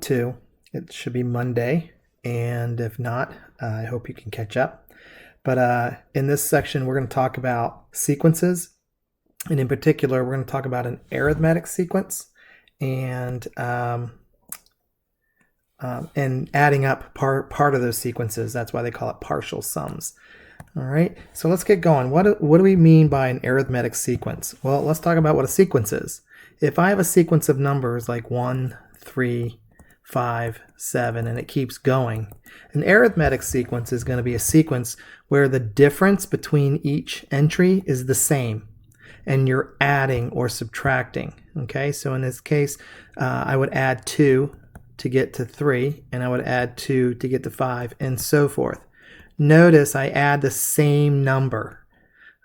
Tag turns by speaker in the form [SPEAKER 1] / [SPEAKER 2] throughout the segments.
[SPEAKER 1] 2. It should be Monday, and if not, I hope you can catch up. But in this section, we're going to talk about sequences, and in particular, we're going to talk about an arithmetic sequence and adding up part of those sequences. That's why they call it partial sums. All right, so let's get going. What do we mean by an arithmetic sequence? Well, let's talk about what a sequence is. If I have a sequence of numbers like 1, 3, 5, 7, and it keeps going, an arithmetic sequence is going to be a sequence where the difference between each entry is the same, and you're adding or subtracting. Okay, so in this case, I would add 2 to get to 3, and I would add 2 to get to 5, and so forth. Notice I add the same number.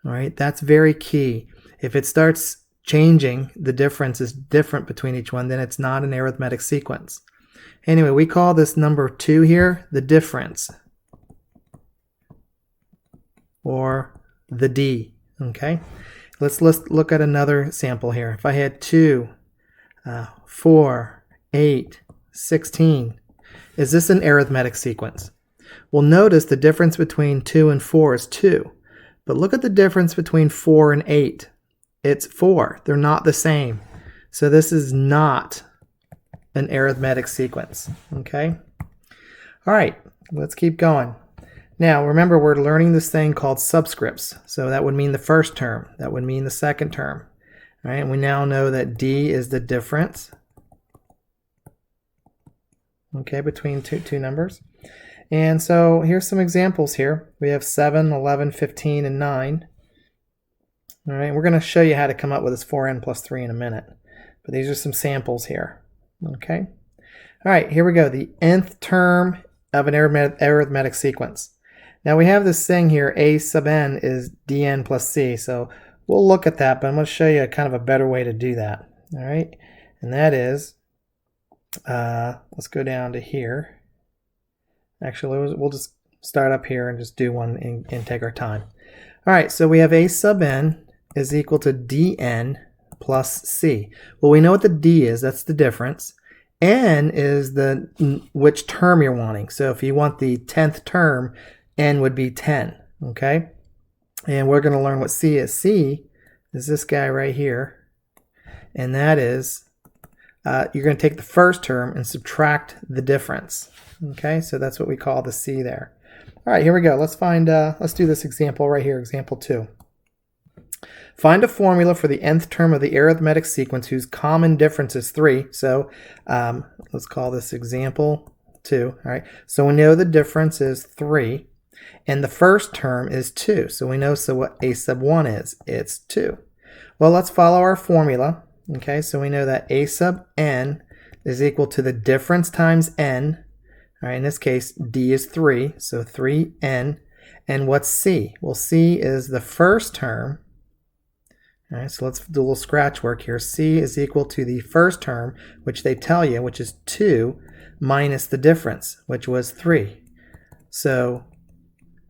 [SPEAKER 1] All right, that's very key. If it starts changing, the difference is different between each one, then it's not an arithmetic sequence. Anyway, we call this number 2 here the difference, or the D. Okay, let's look at another sample here. If I had 2, 4, 8, 16, is this an arithmetic sequence? Well, notice the difference between 2 and 4 is 2. But look at the difference between 4 and 8. It's 4. They're not the same. So this is not an arithmetic sequence. Okay? All right, let's keep going. Now, remember, we're learning this thing called subscripts. So that would mean the first term. That would mean the second term. All right, and we now know that D is the difference, okay, between two numbers. And so here's some examples here. We have 7, 11, 15, and 9. All right, we're going to show you how to come up with this 4n plus 3 in a minute. But these are some samples here. Okay. All right, here we go. The nth term of an arithmetic sequence. Now we have this thing here, a sub n is dn plus c. So we'll look at that, but I'm going to show you kind of a better way to do that. All right, and that is, let's go down to here. Actually, we'll just start up here and just do one and take our time. All right, so we have a sub n is equal to dn plus c. Well, we know what the d is. That's the difference. N is which term you're wanting. So if you want the 10th term, n would be 10. Okay? And we're going to learn what c is. C is this guy right here. And that is, you're going to take the first term and subtract the difference. Okay, so that's what we call the C there. All right, here we go. Let's do this example right here, example 2. Find a formula for the nth term of the arithmetic sequence whose common difference is 3. So let's call this example 2. All right, so we know the difference is 3, and the first term is 2. So we know what a sub 1 is. It's 2. Well, let's follow our formula. Okay, so we know that a sub n is equal to the difference times n. All right, in this case, D is 3, so 3n. And what's C? Well, C is the first term. All right, so let's do a little scratch work here. C is equal to the first term, which they tell you, which is 2, minus the difference, which was 3. So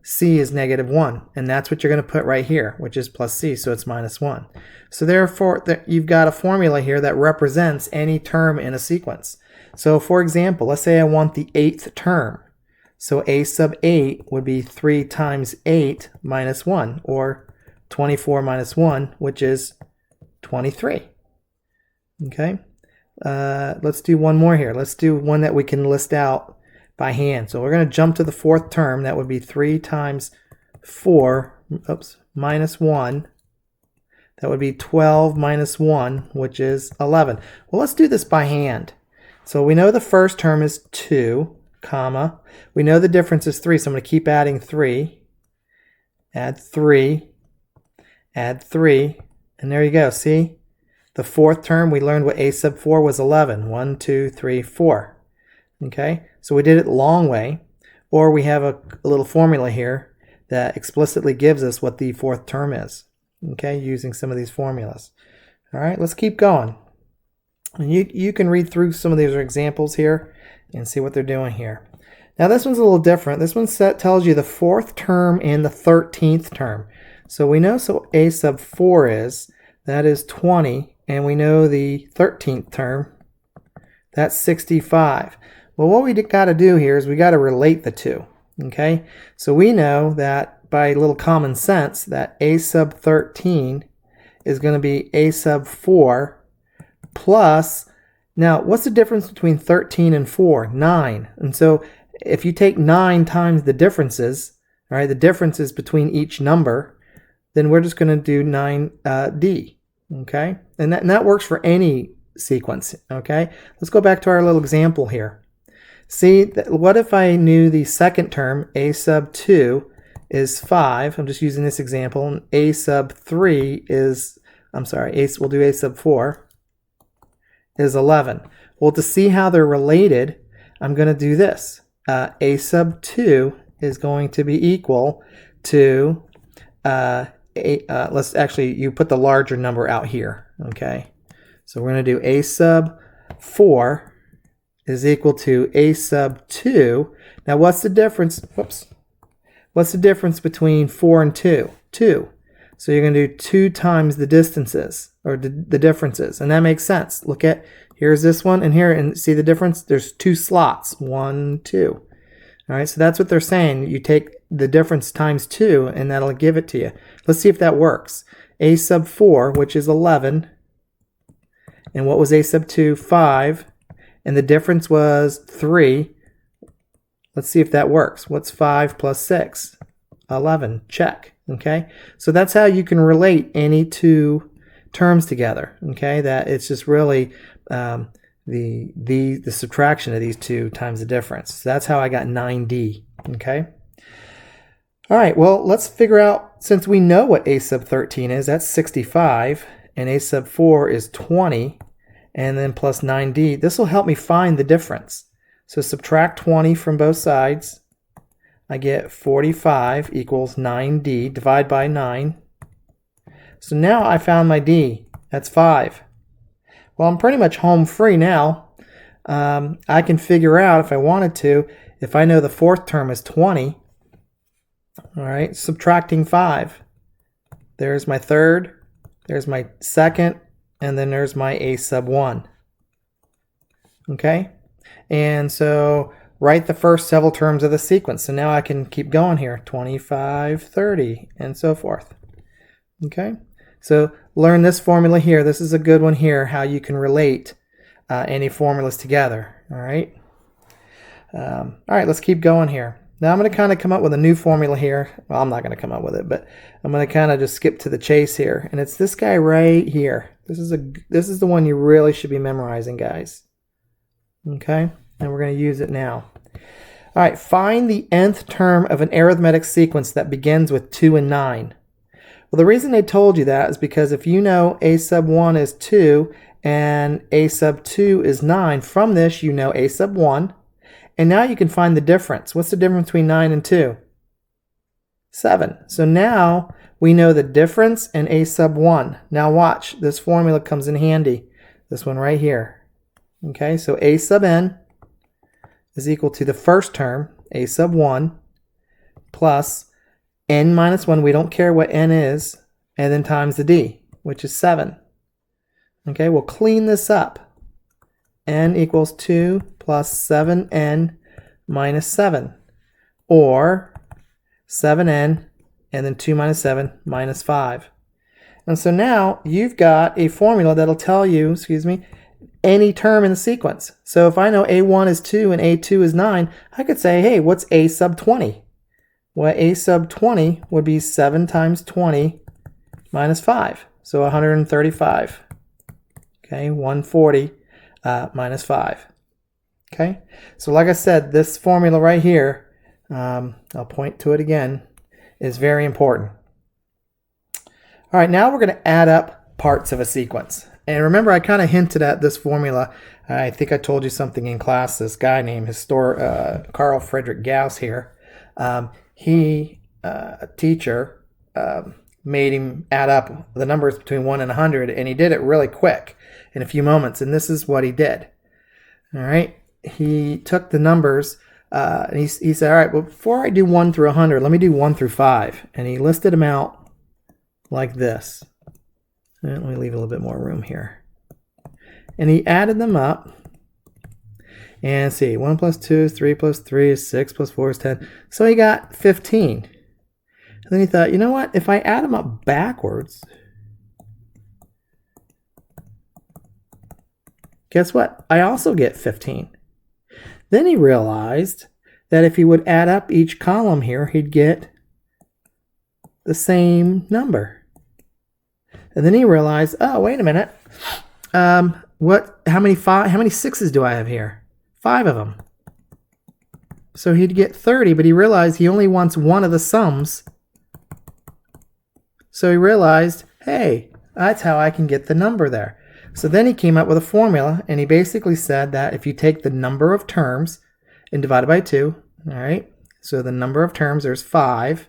[SPEAKER 1] C is negative 1, and that's what you're going to put right here, which is plus C, so it's minus 1. So therefore, you've got a formula here that represents any term in a sequence. So for example, let's say I want the 8th term. So a sub 8 would be 3 times 8 minus 1, or 24 minus 1, which is 23. Okay, let's do one more here. Let's do one that we can list out by hand. So we're going to jump to the 4th term. That would be 3 times 4, minus 1. That would be 12 minus 1, which is 11. Well, let's do this by hand. So we know the first term is 2, comma. We know the difference is 3, so I'm going to keep adding 3. Add 3. Add 3. And there you go. See? The 4th term, we learned what a sub 4 was 11. 1, 2, 3, 4. Okay? So we did it the long way. Or we have a little formula here that explicitly gives us what the 4th term is. Okay? Using some of these formulas. All right, let's keep going. And you can read through some of these examples here and see what they're doing here. Now this one's a little different. This one tells you the 4th term and the 13th term. So we know a sub 4 is, that is 20, and we know the 13th term, That's 65. Well, what we got to do here is we got to relate the two. Okay, so we know that by a little common sense that a sub 13 is going to be a sub 4 plus, now what's the difference between 13 and 4? 9. And so if you take 9 times the differences, all right, the differences between each number, then we're just going to do 9d. Okay, and that works for any sequence. Okay, let's go back to our little example here. See, what if I knew the second term, a sub 2, is 5? I'm just using this example. And a sub 3 is, we'll do a sub 4, is 11. Well, to see how they're related, I'm going to do this. A sub 2 is going to be equal to, let's actually, you put the larger number out here. Okay, so we're going to do a sub 4 is equal to a sub 2. Now what's the difference? Whoops. What's the difference between 4 and 2? 2. So you're going to do 2 times the distances, or the differences. And that makes sense. Look at, here's this one, and here, and see the difference? There's 2 slots. 1, 2. All right, so that's what they're saying. You take the difference times 2, and that'll give it to you. Let's see if that works. A sub 4, which is 11. And what was a sub 2? 5. And the difference was 3. Let's see if that works. What's 5 plus 6? 11. Check. Okay, so that's how you can relate any two terms together. Okay, that it's just really the subtraction of these two times the difference. So that's how I got 9d. Okay. All right, well, let's figure out, since we know what a sub 13 is, that's 65, and a sub 4 is 20, and then plus 9d. This will help me find the difference. So subtract 20 from both sides. I get 45 equals 9d. Divide by 9. So now I found my d. That's 5. Well, I'm pretty much home free now. I can figure out, if I wanted to, if I know the fourth term is 20, all right, subtracting 5. There's my third, there's my second, and then there's my a sub 1. Okay, and so write the first several terms of the sequence. So now I can keep going here, 25, 30, and so forth. Okay, so learn this formula here. This is a good one here, how you can relate any formulas together. All right, let's keep going here. Now I'm going to kind of come up with a new formula here. Well, I'm not going to come up with it, but I'm going to kind of just skip to the chase here. And it's this guy right here. This is the one you really should be memorizing, guys. Okay, and we're going to use it now. All right, find the nth term of an arithmetic sequence that begins with 2 and 9. Well, the reason they told you that is because if you know a sub 1 is 2 and a sub 2 is 9, from this you know a sub 1. And now you can find the difference. What's the difference between 9 and 2? 7. So now we know the difference in a sub 1. Now watch, this formula comes in handy. This one right here. Okay, so a sub n is equal to the first term, a sub 1, plus n minus 1, we don't care what n is, and then times the d, which is 7. Okay, we'll clean this up. N equals 2 plus 7n minus 7, or 7n and then 2 minus 7 minus 5. And so now you've got a formula that'll tell you, any term in the sequence. So if I know a1 is 2 and a2 is 9, I could say, hey, what's a sub 20? Well, a sub 20 would be 7 times 20 minus 5, so 135. Okay, 140 minus 5. Okay, so like I said, this formula right here, I'll point to it again, is very important. All right, now we're going to add up parts of a sequence. And remember, I kind of hinted at this formula. I think I told you something in class. This guy named Carl Friedrich Gauss here, a teacher, made him add up the numbers between 1 and 100, and he did it really quick in a few moments, and this is what he did. All right, he took the numbers, and he said, all right, well, before I do 1 through 100, let me do 1 through 5, and he listed them out like this. And let me leave a little bit more room here. And he added them up, And see, 1 plus 2 is 3 plus 3 is 6 plus 4 is 10. So he got 15. And then he thought, you know what? If I add them up backwards, guess what? I also get 15. Then he realized that if he would add up each column here, he'd get the same number. And then he realized, oh, wait a minute. How many sixes do I have here? 5 of them. So he'd get 30, but he realized he only wants one of the sums. So he realized, hey, that's how I can get the number there. So then he came up with a formula, and he basically said that if you take the number of terms and divide it by 2, all right, so the number of terms, there's 5.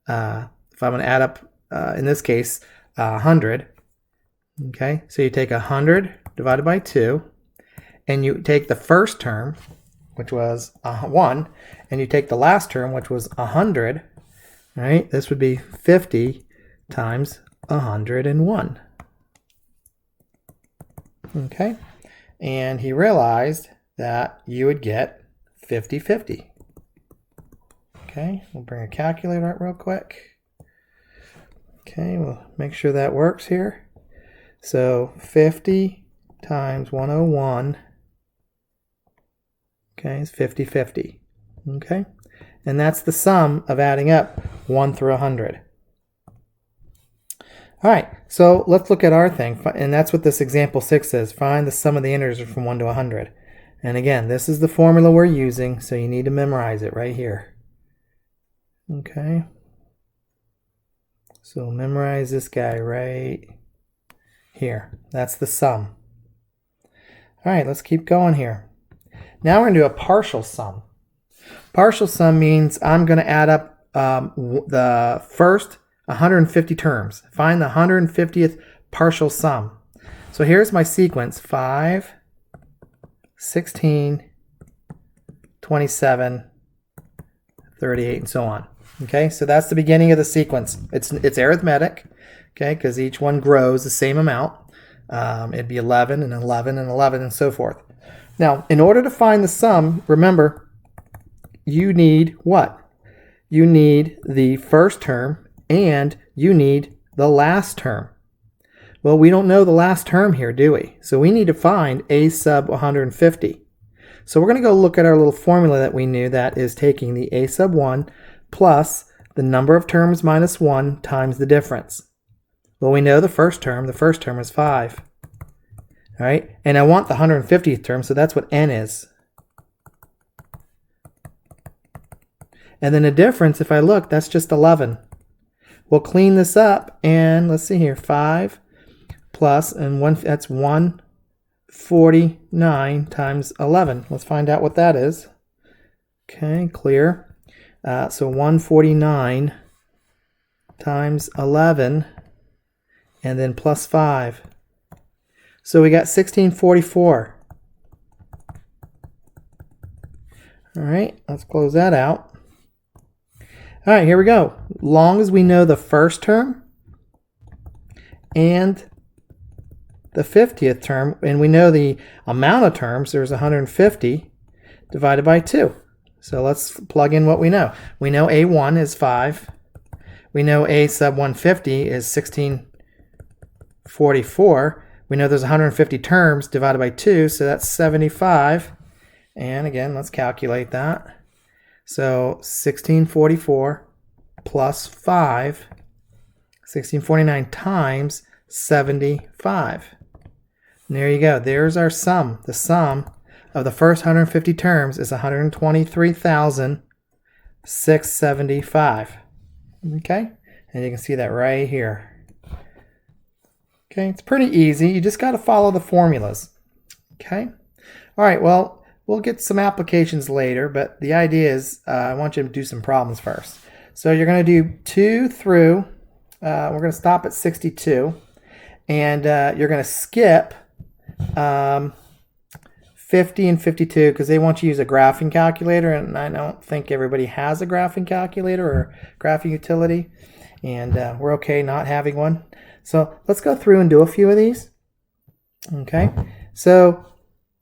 [SPEAKER 1] If I'm going to add up, in this case, 100, okay, so you take 100 divided by 2, and you take the first term, which was 1, and you take the last term, which was 100, all right, this would be 50 times 101. Okay, and he realized that you would get 50/50. Okay, we'll bring a calculator out real quick. Okay, we'll make sure that works here. So 50 times 101, okay, is 50/50. Okay, and that's the sum of adding up 1 through 100. All right, so let's look at our thing, and that's what this example 6 says. Find the sum of the integers from 1 to 100. And again, this is the formula we're using, so you need to memorize it right here. Okay, so memorize this guy right here. That's the sum. All right, let's keep going here. Now we're going to do a partial sum. Partial sum means I'm going to add up the first 150 terms. Find the 150th partial sum. So here's my sequence: 5, 16, 27, 38, and so on. Okay, so that's the beginning of the sequence. It's arithmetic, okay, because each one grows the same amount. It'd be 11 and 11 and 11 and so forth. Now, in order to find the sum, remember, you need what? You need the first term and you need the last term. Well, we don't know the last term here, do we? So we need to find a sub 150. So we're going to go look at our little formula that we knew, that is taking the a sub 1 plus the number of terms minus 1 times the difference. Well, we know the first term is 5. All right, and I want the 150th term, so that's what n is. And then the difference, if I look, that's just 11. We'll clean this up, and let's see here, 5 plus, and 1, that's 149 times 11. Let's find out what that is. Okay, clear. So 149 times 11, and then plus 5. So we got 1644. All right, let's close that out. All right, here we go. Long as we know the first term and the 50th term, and we know the amount of terms, there's 150 divided by 2. So let's plug in what we know. We know A1 is 5. We know A sub 150 is 1644. We know there's 150 terms divided by 2, so that's 75. And again, let's calculate that. So 1644 plus 5, 1649 times 75. And there you go. There's our sum. The sum of the first 150 terms is 123,675. Okay? And you can see that right here. Okay, it's pretty easy. You just got to follow the formulas. Okay? All right, well, we'll get some applications later, but the idea is I want you to do some problems first. So you're going to do 2 through, we're going to stop at 62, and you're going to skip 50 and 52 because they want you to use a graphing calculator, and I don't think everybody has a graphing calculator or graphing utility, and we're okay not having one. So let's go through and do a few of these. Okay, so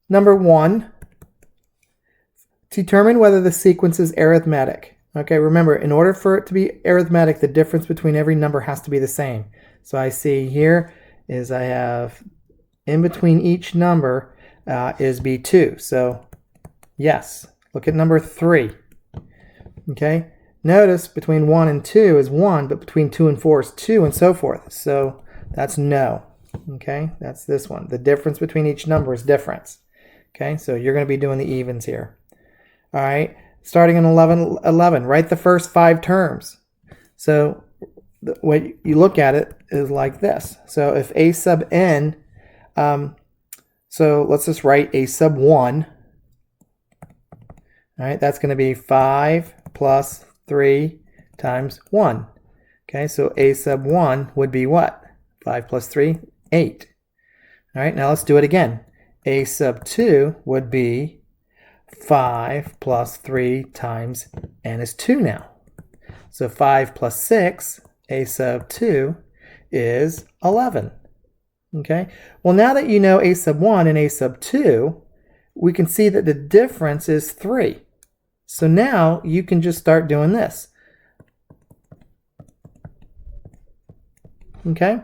[SPEAKER 1] number 1, Determine whether the sequence is arithmetic. Okay, remember, in order for it to be arithmetic, the difference between every number has to be the same. So I see here is I have in between each number is B2. So yes, look at number 3. Okay, notice between 1 and 2 is 1, but between 2 and 4 is 2, and so forth. So that's no. Okay, that's this one. The difference between each number is difference. Okay, so you're going to be doing the evens here. All right, starting in 11, write the first 5 terms. So the way you look at it is like this. So if a sub n, so let's just write a sub 1. All right, that's going to be 5 plus 3 times 1. Okay, so a sub 1 would be what? 5 plus 3, 8. All right, now let's do it again. A sub 2 would be 5 plus 3 times n is 2 now. So 5 plus 6, a sub 2, is 11. Okay, well now that you know a sub 1 and a sub 2, we can see that the difference is 3. So now you can just start doing this. Okay,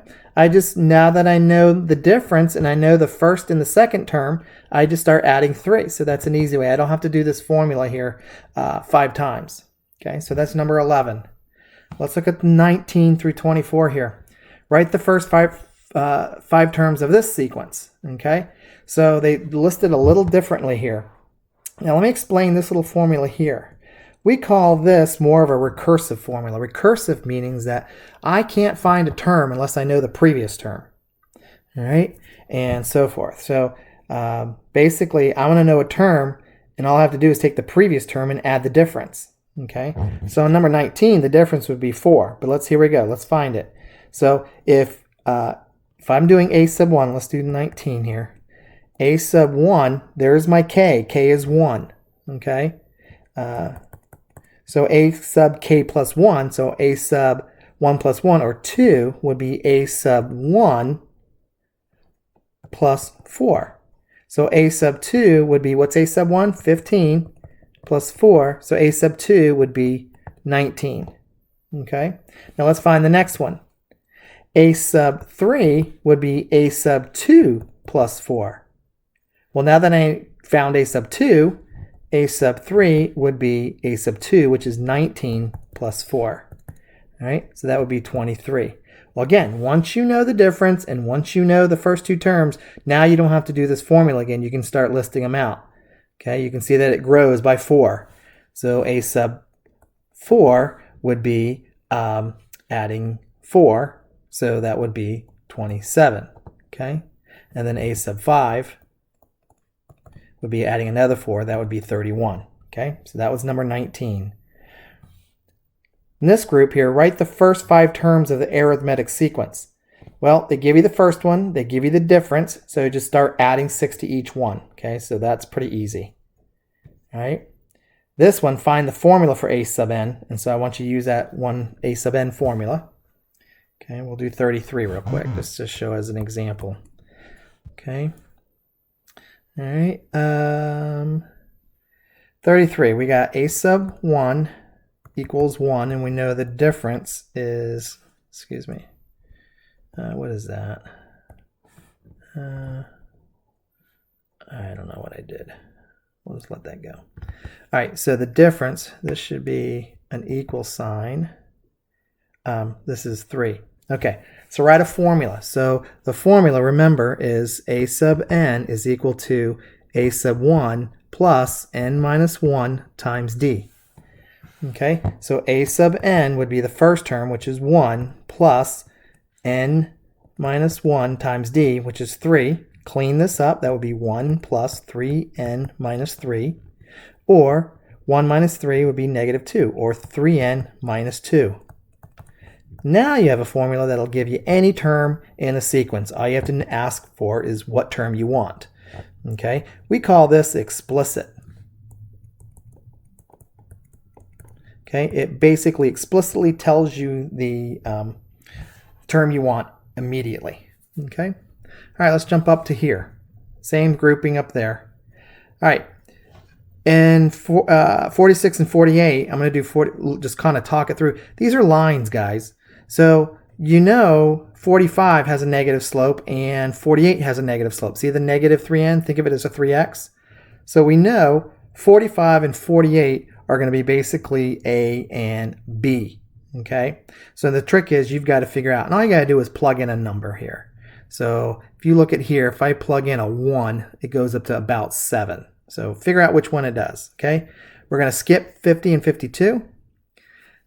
[SPEAKER 1] now that I know the difference and I know the first and the second term, I just start adding 3. So that's an easy way. I don't have to do this formula here 5 times. Okay, so that's number 11. Let's look at 19 through 24 here. Write the first 5 terms of this sequence. Okay, so they listed a little differently here. Now let me explain this little formula here. We call this more of a recursive formula. Recursive means that I can't find a term unless I know the previous term. All right, and so forth. So basically, I want to know a term, and all I have to do is take the previous term and add the difference. Okay, so in number 19, the difference would be 4. But here we go. Let's find it. So if I'm doing a sub 1, let's do 19 here. A sub 1, there's my k. K is 1. Okay. So a sub k plus 1, so a sub 1 plus 1, or 2, would be a sub 1 plus 4. So a sub 2 would be, what's a sub 1? 15 plus 4. So a sub 2 would be 19. Okay, now let's find the next one. A sub 3 would be a sub 2 plus 4. Well, now that I found a sub 2, a sub 3 would be a sub 2, which is 19 plus 4. All right, so that would be 23. Well, again, once you know the difference and once you know the first 2 terms, now you don't have to do this formula again. You can start listing them out. Okay, you can see that it grows by 4. So a sub 4 would be adding 4, so that would be 27. Okay, and then a sub 5 would be adding another 4, that would be 31. Okay, so that was number 19. In this group here, write the first 5 terms of the arithmetic sequence. Well, they give you the first one, they give you the difference, so just start adding 6 to each one. Okay, so that's pretty easy. All right, this one, find the formula for a sub n, and so I want you to use that one a sub n formula. Okay, we'll do 33 real quick, just to show as an example. Okay. All right, 33, we got a sub 1 equals 1, and we know the difference is, excuse me, what is that? I don't know what I did. We'll just let that go. All right, so the difference, this should be an equal sign. This is 3. Okay, so write a formula. So the formula, remember, is a sub n is equal to a sub 1 plus n minus 1 times d. Okay, so a sub n would be the first term, which is 1, plus n minus 1 times d, which is 3. Clean this up, that would be 1 plus 3n minus 3. Or 1 minus 3 would be negative 2, or 3n minus 2. Now you have a formula that'll give you any term in a sequence. All you have to ask for is what term you want. Okay, we call this explicit. Okay, it basically explicitly tells you the term you want immediately. Okay, all right, let's jump up to here. Same grouping up there. All right, And 46 and 48, I'm going to do 40, just kind of talk it through. These are lines, guys. So you know 45 has a negative slope and 48 has a negative slope. See the negative 3n? Think of it as a 3x. So we know 45 and 48 are going to be basically A and B. Okay? So the trick is you've got to figure out, and all you got to do is plug in a number here. So if you look at here, if I plug in a 1, it goes up to about 7. So figure out which one it does, okay? We're going to skip 50 and 52.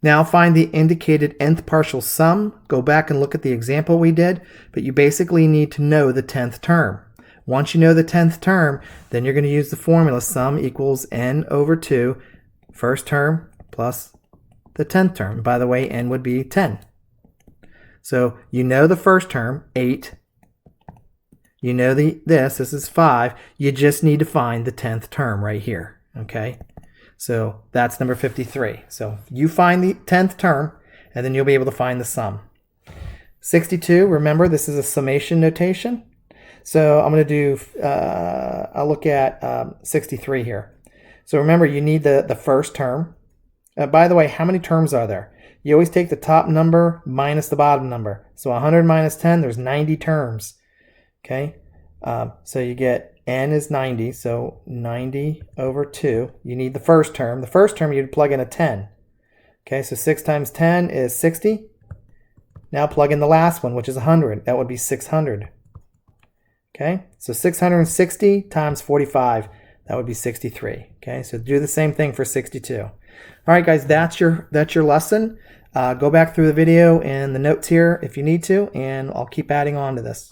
[SPEAKER 1] Now find the indicated nth partial sum. Go back and look at the example we did, but you basically need to know the 10th term. Once you know the 10th term, then you're going to use the formula sum equals n over 2, first term plus the 10th term. By the way, n would be 10. So you know the first term, 8. You know this is 5. You just need to find the 10th term right here, okay? So that's number 53. So you find the 10th term, and then you'll be able to find the sum. 62, remember, this is a summation notation. So I'm going to do, I'll look at 63 here. So remember, you need the first term. By the way, how many terms are there? You always take the top number minus the bottom number. So 100 minus 10, there's 90 terms. Okay, so you get n is 90, so 90 over 2. You need the first term. The first term you'd plug in a 10. Okay, so 6 times 10 is 60. Now plug in the last one, which is 100. That would be 600. Okay, so 660 times 45, that would be 63. Okay, so do the same thing for 62. All right, guys, that's your lesson. Go back through the video and the notes here if you need to, and I'll keep adding on to this.